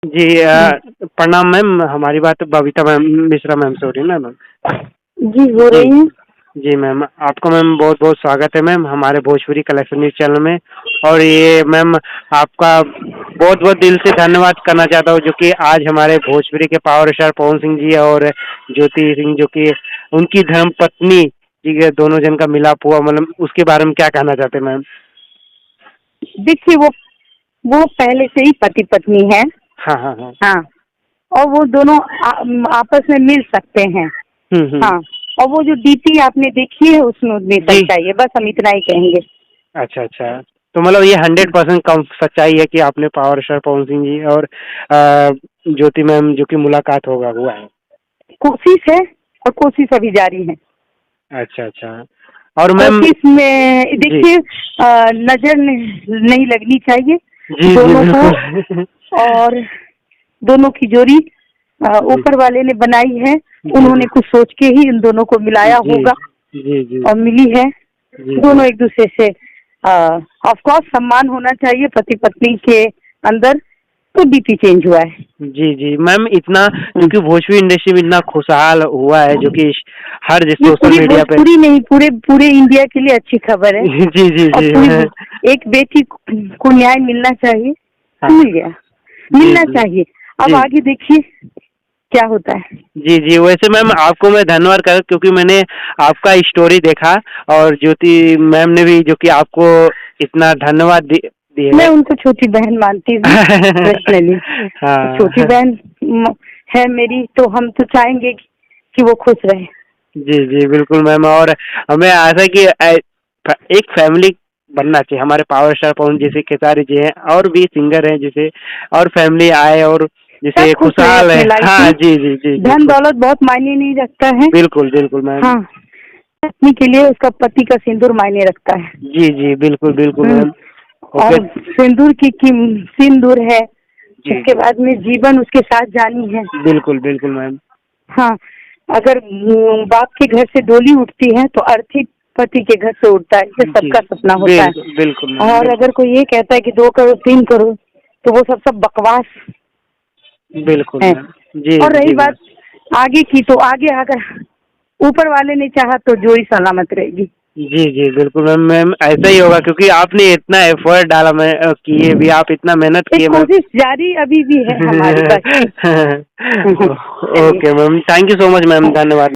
जी हुँ। प्रणाम मैम, हमारी बात बबीता मैम मिश्रा मैम से हो रही है ना मैम? जी, हो जी, रही है। जी मैम, आपका मैम बहुत-बहुत स्वागत है मैम हमारे भोजपुरी कलेक्शन न्यूज़ चैनल में। और ये मैम आपका बहुत-बहुत दिल से धन्यवाद करना चाहता हूँ जो कि आज हमारे भोजपुरी के पावर स्टार पवन सिंह जी और ज्योति सिंह जो कि उनकी धर्मपत्नी जी के दोनों जन का मिलाप हुआ, मतलब उसके बारे में क्या कहना चाहते हैं मैम? देखिए वो पहले से ही पति-पत्नी हैं। हाँ, हाँ, हाँ। हाँ, और वो दोनों आपस में मिल सकते हैं। हुँ, हुँ। हाँ, और वो जो डीपी आपने देखी है उसमें जी। सच्चाई है, बस हम इतना ही कहेंगे। अच्छा, अच्छा। तो मतलब ये 100% कम सच्चाई है कि आपने पावर स्टार पवन सिंह जी और ज्योति मैम जो कि मुलाकात हुआ है। कोशिश है और कोशिश अभी जारी है। अच्छा, अच्छा। और मैम कोशिश में जी। देखिए नज़र नहीं लगनी चाहिए जी, जी, दोनों को, बिल्कुल। और दोनों की जोड़ी जी। ऊपर वाले ने बनाई है। जी, उन्होंने जी। कुछ सोच के ही इन दोनों को मिलाया जी। होगा जी, जी। और मिली है। जी, जी। दोनों एक दूसरे से ऑफ कोर्स सम्मान होना चाहिए पति पत्नी के अंदर, तो डीपी चेंज हुआ है। जी, जी। मैम इतना जो हुँ। कि भोजपुरी इंडस्ट्री में इतना खुशहाल हुआ है जो कि हर ये सोशल पूरी मीडिया पे भोजपुरी नहीं, पूरे इंडिया के लिए अच्छी खबर है। जी, जी, और जी। पूरी एक बेटी को न्याय मिलना चाहिए, हाँ। तो मिल गया, जी, मिलना जी। चाहिए। अब जी। आगे देखिए क्या होता है। जी, जी। वैसे मैम आपको मैं धन्यवाद कर क्योंकि मैंने आपका स्टोरी देखा और ज्योति मैम ने भी जो कि आपको इतना धन्यवाद दिए मैं है। उनको छोटी बहन मानती हूँ पर्सनली। छोटी हाँ। बहन है मेरी, तो हम तो चाहेंगे कि वो खुश रहे। जी, जी, बिल्कुल मैम और हमें आशा है कि एक फैमिली बनना चाहिए। हमारे पावर स्टार पवन जैसे खेसारी जी हैं और भी सिंगर हैं जैसे और फैमिली आए और सब जैसे खुश रहे खुशहाल है। अपने लाइफ हाँ, में। जी, जी, जी, जी। धन दौलत बहुत मायने नहीं रखता है। बिल्कुल, बिल्कुल मैम। हाँ, पत्नी के लिए उसका पति का सिंदूर मायने रखता है। जी, जी, बिल्कुल, बिल्कुल हुँ, मैम। ओके। और सिंदूर की सिंदूर है, जी, उसके जी। बाद में जीवन उसके साथ जानी है। बिल्कुल, बिल्कुल मैम। हाँ, अगर बाप के घर से डोली उठती है तो अर्थी पति के घर से उठता है, ये जी, सबका सपना होता है। बिल्कुल, बिल्कुल मैम, और बिल्कुल। अगर कोई ये कहता है कि 2 करोड़ 3 करोड़, तो वो सब बकवास बिल्कुल है। मैम। जी, और रही जी मैम। बात आगे की, तो आगे अगर ऊपर वाले ने चाहा तो जोड़ी सलामत रहेगी। जी, जी, बिल्कुल मैम मैम ऐसा ही होगा क्योंकि आपने इतना एफर्ट डाला किए भी आप इतना मेहनत एक किए मैम। कोशिश जारी अभी भी है हमारी, बस। ओके चलिए। Ma'am, thank you so much ma'am, धन्यवाद।